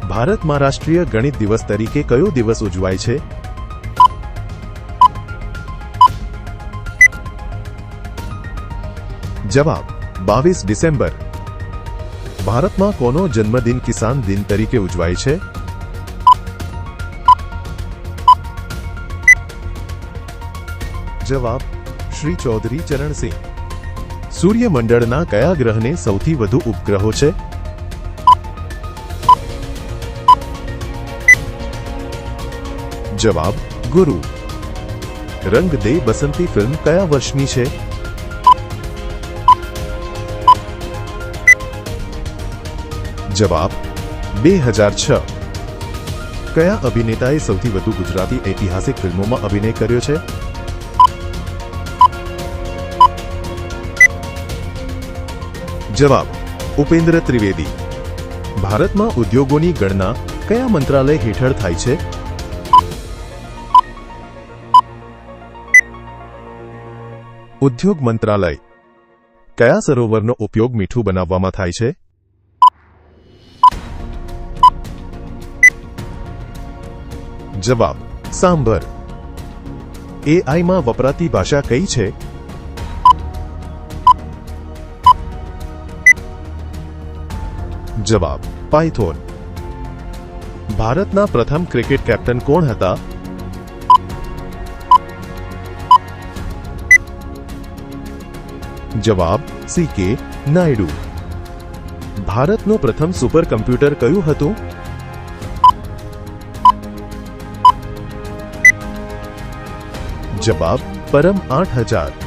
ભારતમાં રાષ્ટ્રીય ગણિત દિવસ તરીકે કયો દિવસ ઉજવાય છે? જવાબ 22 ડિસેમ્બર. ભારતમાં કોનો જન્મદિન કિસાન દિન તરીકે ઉજવાય છે? જવાબ શ્રી ચૌધરી ચરણસિંહ. સૂર્યમંડળના કયા ગ્રહને સૌથી વધુ ઉપગ્રહો છે? જવાબ ગુરુ. રંગ દે બસંતી ફિલ્મ કયા વર્ષની છે? જવાબ 2006. કયા અભિનેતાએ સૌથી વધુ ગુજરાતી ઐતિહાસિક ફિલ્મોમાં અભિનય કર્યો છે? જવાબ ઉપેન્દ્ર ત્રિવેદી. ભારતમાં ઉદ્યોગોની ગણના કયા મંત્રાલય હેઠળ થાય છે? ઉદ્યોગ મંત્રાલય. કયા સરોવરનો ઉપયોગ મીઠું બનાવવામાં થાય છે? જવાબ સાંભર. એઆઈમાં વપરાતી ભાષા કઈ છે? જવાબ પાયથોન. ભારતના પ્રથમ ક્રિકેટ કેપ્ટન કોણ હતા? જવાબ સી.કે. નાયડુ. ભારતનું પ્રથમ સુપર કમ્પ્યુટર કયું હતું? જવાબ પરમ 8000.